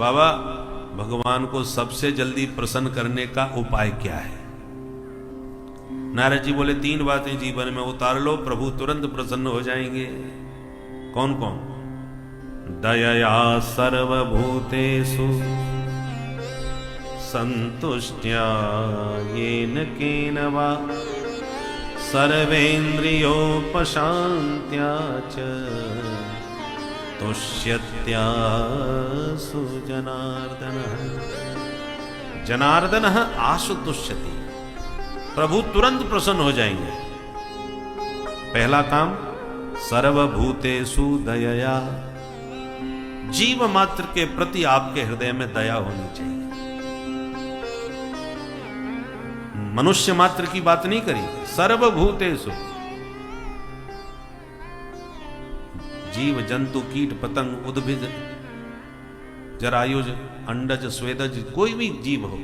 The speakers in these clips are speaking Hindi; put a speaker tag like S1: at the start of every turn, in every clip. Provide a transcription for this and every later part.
S1: बाबा भगवान को सबसे जल्दी प्रसन्न करने का उपाय क्या है? नारद जी बोले 3 बातें जीवन में उतार लो, प्रभु तुरंत प्रसन्न हो जाएंगे। कौन कौन? दयया सर्वभूतेषु संतुष्ट्या येन केन वा सर्वेन्द्रियोपशान्त्या च तुष्यत्या सुजनार्दनः। जनार्दनः आशु तुष्यति, प्रभु तुरंत प्रसन्न हो जाएंगे। पहला काम सर्वभूतेषु दयया, जीव मात्र के प्रति आपके हृदय में दया होनी चाहिए। मनुष्य मात्र की बात नहीं करी, सर्वभूतेषु, जीव जंतु कीट पतंग उद्भिद जरायुज अंडज स्वेदज कोई भी जीव हो,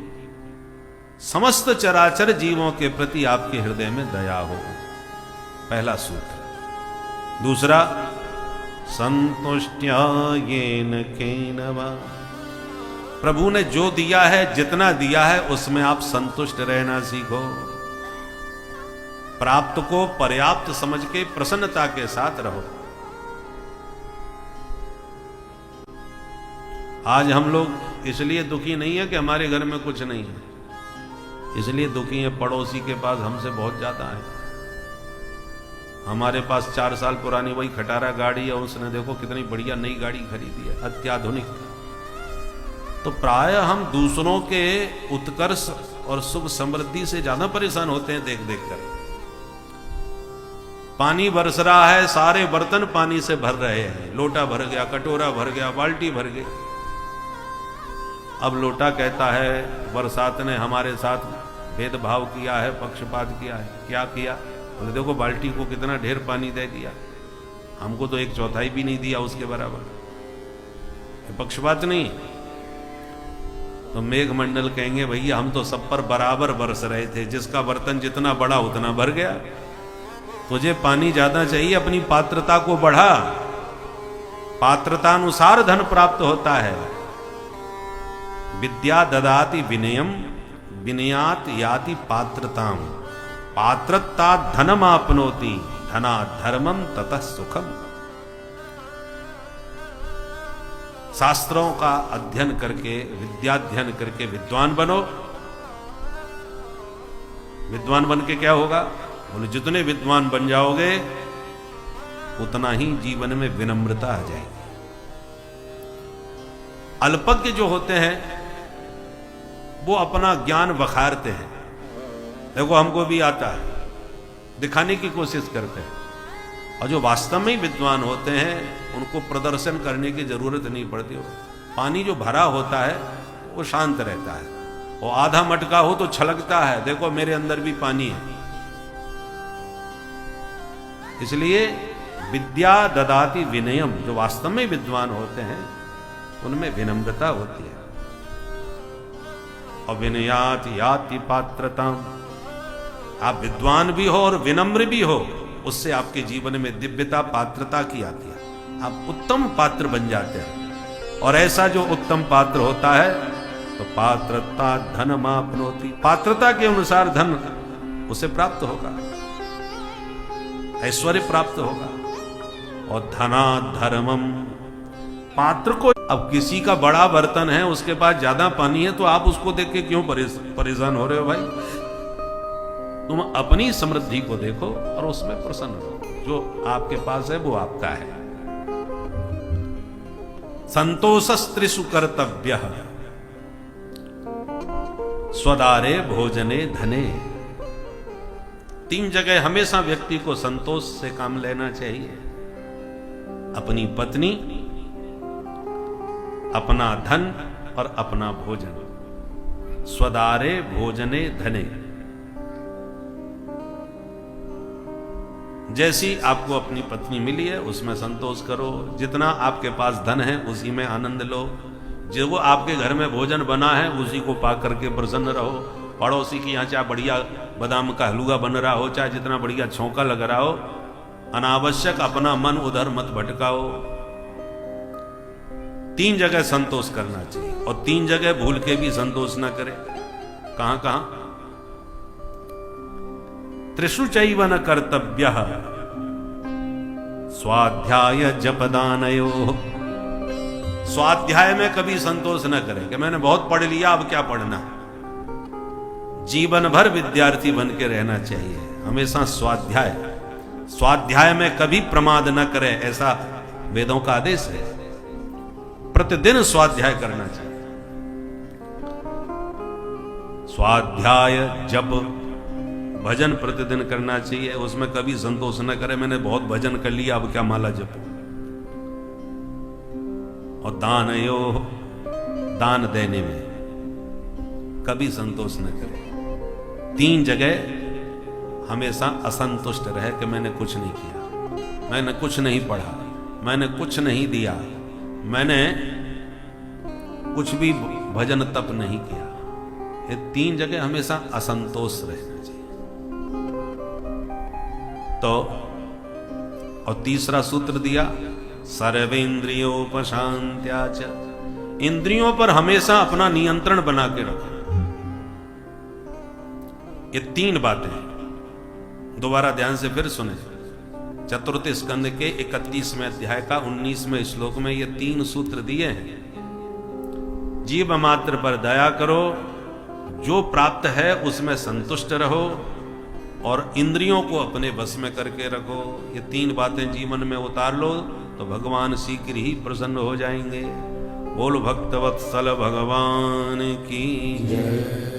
S1: समस्त चराचर जीवों के प्रति आपके हृदय में दया हो, पहला सूत्र। दूसरा संतुष्ट्या येन केन वा, प्रभु ने जो दिया है, जितना दिया है, उसमें आप संतुष्ट रहना सीखो। प्राप्त को पर्याप्त समझ के प्रसन्नता के साथ रहो। आज हम लोग इसलिए दुखी नहीं है कि हमारे घर में कुछ नहीं है, इसलिए दुखी है पड़ोसी के पास हमसे बहुत ज्यादा है। हमारे पास 4 साल पुरानी वही खटारा गाड़ी है, उसने देखो कितनी बढ़िया नई गाड़ी खरीदी है, अत्याधुनिक। तो प्राय हम दूसरों के उत्कर्ष और सुख समृद्धि से ज्यादा परेशान होते हैं देख देख कर। पानी बरस रहा है, सारे बर्तन पानी से भर रहे हैं, लोटा भर गया, कटोरा भर गया, बाल्टी भर गई। अब लोटा कहता है बरसात ने हमारे साथ भेदभाव किया है, पक्षपात किया है। क्या किया? बोले देखो बाल्टी को कितना ढेर पानी दे दिया, हमको तो 1/4 भी नहीं दिया उसके बराबर। पक्षपात नहीं। तो मेघमंडल कहेंगे भैया हम तो सब पर बराबर बरस रहे थे, जिसका बर्तन जितना बड़ा उतना भर गया। तुझे पानी ज्यादा चाहिए, अपनी पात्रता को बढ़ा, पात्रतानुसार धन प्राप्त होता है। विद्या ददाति विनयम विनयात याति पात्रताम, पात्रता धनम आपनोति धना धर्मम ततः सुखम। शास्त्रों का अध्ययन करके, विद्याध्ययन करके विद्वान बनो। विद्वान बन के क्या होगा? बोले जितने विद्वान बन जाओगे उतना ही जीवन में विनम्रता आ जाएगी। अल्पज्ञ जो होते हैं वो अपना ज्ञान बखारते हैं, देखो हमको भी आता है, दिखाने की कोशिश करते हैं। और जो वास्तव में विद्वान होते हैं उनको प्रदर्शन करने की जरूरत नहीं पड़ती। पानी जो भरा होता है वो शांत रहता है, वो आधा मटका हो तो छलकता है, देखो मेरे अंदर भी पानी है। इसलिए विद्या ददाति विनयम, जो वास्तव में विद्वान होते हैं उनमें विनम्रता होती है। और विनयात याति पात्रता, आप विद्वान भी हो और विनम्र भी हो, उससे आपके जीवन में दिव्यता पात्रता की आती है, आप उत्तम पात्र बन जाते हैं। और ऐसा जो उत्तम पात्र होता है तो पात्रता धन मापनोति, पात्रता के अनुसार धन उसे प्राप्त होगा, ऐश्वर्य प्राप्त होगा। और धना धर्मम, पात्र को, अब किसी का बड़ा बर्तन है, उसके पास ज्यादा पानी है, तो आप उसको देख के क्यों परेशान हो रहे हो भाई? तुम अपनी समृद्धि को देखो और उसमें प्रसन्न हो। जो आपके पास है वो आपका है। संतोषस्त्रिषु कर्तव्यः स्वदारे भोजने धने। 3 जगह हमेशा व्यक्ति को संतोष से काम लेना चाहिए, अपनी पत्नी, अपना धन और अपना भोजन। स्वदारे भोजने धने, जैसी आपको अपनी पत्नी मिली है उसमें संतोष करो, जितना आपके पास धन है उसी में आनंद लो, जो वो आपके घर में भोजन बना है उसी को पा करके प्रसन्न रहो। पड़ोसी की यहाँ चाहे बढ़िया बादाम का हलवा बन रहा हो, चाहे जितना बढ़िया छौंका लग रहा हो, अनावश्यक अपना मन उधर मत भटकाओ। 3 जगह संतोष करना चाहिए, और 3 जगह भूल के भी संतोष ना करे। कहां कहां? त्रिषु चैव न कर्तव्यः स्वाध्याय जपदानयो। स्वाध्याय में कभी संतोष न करे कि मैंने बहुत पढ़ लिया, अब क्या पढ़ना। जीवन भर विद्यार्थी बन के रहना चाहिए, हमेशा स्वाध्याय, स्वाध्याय में कभी प्रमाद न करे, ऐसा वेदों का आदेश है। प्रतिदिन स्वाध्याय करना चाहिए। स्वाध्याय जप भजन प्रतिदिन करना चाहिए, उसमें कभी संतोष न करे मैंने बहुत भजन कर लिया, अब क्या माला जपो। और दानयो, दान देने में कभी संतोष न करे। 3 जगह हमेशा असंतुष्ट रहे कि मैंने कुछ नहीं किया, मैंने कुछ नहीं पढ़ा, मैंने कुछ नहीं दिया, मैंने कुछ भी भजन तप नहीं किया। ये 3 जगह हमेशा असंतोष रहना चाहिए। तो और तीसरा सूत्र दिया सर्वेंद्रियोपशांत्या च, इंद्रियों पर हमेशा अपना नियंत्रण बना के रखो। ये 3 बातें दोबारा ध्यान से फिर सुने। चतुर्थ स्कंद के 31वें अध्याय का 19वें श्लोक में ये 3 सूत्र दिए हैं। जीव मात्र पर दया करो, जो प्राप्त है उसमें संतुष्ट रहो, और इंद्रियों को अपने बस में करके रखो। ये 3 बातें जीवन में उतार लो तो भगवान शीघ्र ही प्रसन्न हो जाएंगे। बोल भक्तवत्सल भगवान की जय।